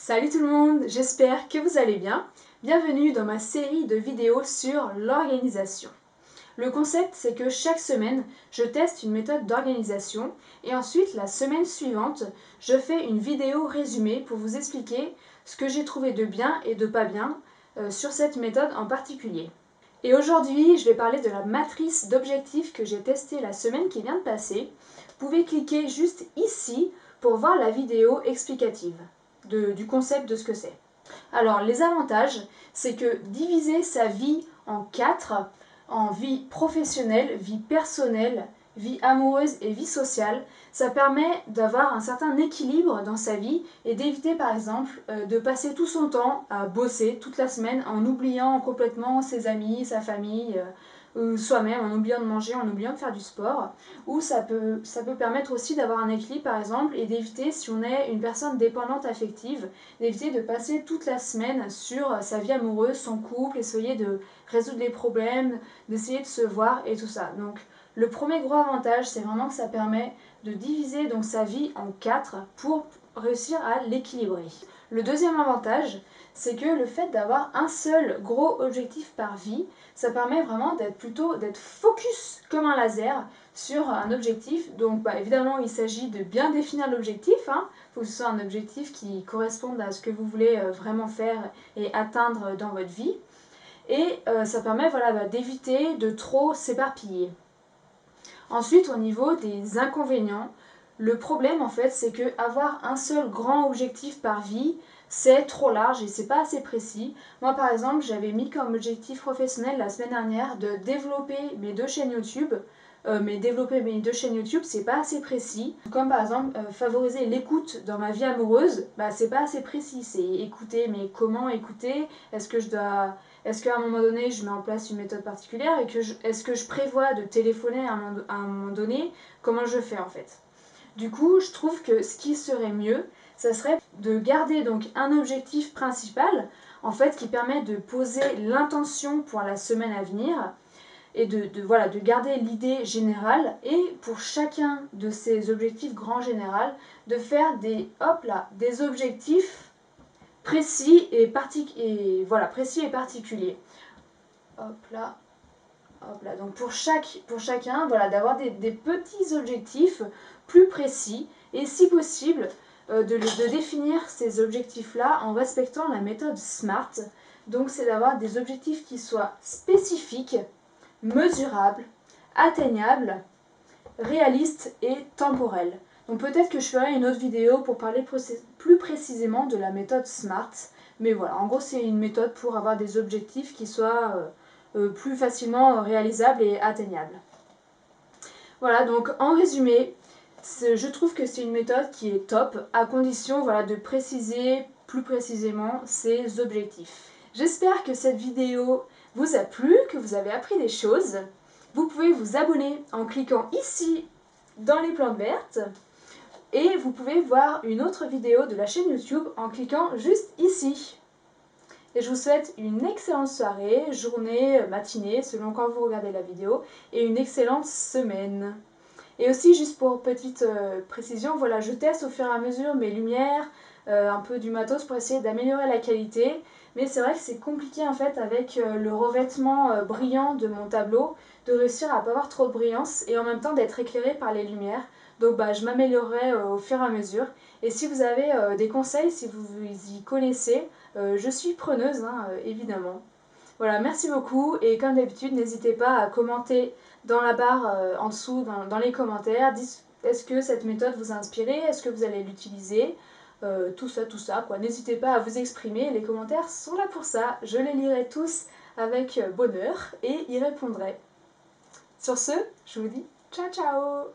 Salut tout le monde, j'espère que vous allez bien. Bienvenue dans ma série de vidéos sur l'organisation. Le concept, c'est que chaque semaine, je teste une méthode d'organisation et ensuite, la semaine suivante, je fais une vidéo résumée pour vous expliquer ce que j'ai trouvé de bien et de pas bien sur cette méthode en particulier. Et aujourd'hui, je vais parler de la matrice d'objectifs que j'ai testée la semaine qui vient de passer. Vous pouvez cliquer juste ici pour voir la vidéo explicative du concept de ce que c'est. Alors, les avantages, c'est que diviser sa vie en 4, en vie professionnelle, vie personnelle, vie amoureuse et vie sociale, ça permet d'avoir un certain équilibre dans sa vie et d'éviter par exemple de passer tout son temps à bosser toute la semaine en oubliant complètement ses amis, sa famille, ou soi-même, en oubliant de manger, en oubliant de faire du sport. Ou ça peut permettre aussi d'avoir un équilibre par exemple et d'éviter, si on est une personne dépendante affective, d'éviter de passer toute la semaine sur sa vie amoureuse, son couple, essayer de résoudre les problèmes, d'essayer de se voir et tout ça. Donc le premier gros avantage, c'est vraiment que ça permet de diviser donc sa vie en 4 pour réussir à l'équilibrer. Le deuxième avantage, c'est que le fait d'avoir un seul gros objectif par vie, ça permet vraiment d'être focus comme un laser sur un objectif. Donc évidemment, il s'agit de bien définir l'objectif. Il faut que ce soit un objectif qui corresponde à ce que vous voulez vraiment faire et atteindre dans votre vie. Et ça permet d'éviter de trop s'éparpiller. Ensuite, au niveau des inconvénients, le problème en fait, c'est que avoir un seul grand objectif par vie, c'est trop large et c'est pas assez précis. Moi par exemple, j'avais mis comme objectif professionnel la semaine dernière de développer mes 2 chaînes YouTube. Mais développer mes 2 chaînes YouTube, c'est pas assez précis. Comme par exemple favoriser l'écoute dans ma vie amoureuse, c'est pas assez précis. C'est écouter, mais comment écouter? Est-ce qu'à un moment donné, je mets en place une méthode particulière et est-ce que je prévois de téléphoner à un moment donné? Comment je fais en fait? Du coup, je trouve que ce qui serait mieux, ça serait de garder donc un objectif principal, en fait, qui permet de poser l'intention pour la semaine à venir et de garder l'idée générale et pour chacun de ces objectifs grand général, de faire des objectifs précis et particuliers. Hop là. Hop là. Donc pour chacun, d'avoir des petits objectifs plus précis et si possible de définir ces objectifs-là en respectant la méthode SMART. Donc c'est d'avoir des objectifs qui soient spécifiques, mesurables, atteignables, réalistes et temporels. Donc peut-être que je ferai une autre vidéo pour parler plus précisément de la méthode SMART. Mais voilà, en gros c'est une méthode pour avoir des objectifs qui soient plus facilement réalisables et atteignables. Voilà, donc en résumé, je trouve que c'est une méthode qui est top, à condition de préciser plus précisément ses objectifs. J'espère que cette vidéo vous a plu, que vous avez appris des choses. Vous pouvez vous abonner en cliquant ici dans les plantes vertes. Et vous pouvez voir une autre vidéo de la chaîne YouTube en cliquant juste ici. Et je vous souhaite une excellente soirée, journée, matinée, selon quand vous regardez la vidéo, et une excellente semaine. Et aussi, juste pour petite précision, je teste au fur et à mesure mes lumières, un peu du matos pour essayer d'améliorer la qualité. Mais c'est vrai que c'est compliqué en fait avec le revêtement brillant de mon tableau, de réussir à ne pas avoir trop de brillance et en même temps d'être éclairé par les lumières. Donc je m'améliorerai au fur et à mesure. Et si vous avez des conseils, si vous y connaissez, je suis preneuse, évidemment. Voilà, merci beaucoup et comme d'habitude, n'hésitez pas à commenter dans la barre en dessous, dans les commentaires. Est-ce que cette méthode vous a inspiré? Est-ce que vous allez l'utiliser? Tout ça, quoi. N'hésitez pas à vous exprimer, les commentaires sont là pour ça. Je les lirai tous avec bonheur et y répondrai. Sur ce, je vous dis ciao ciao!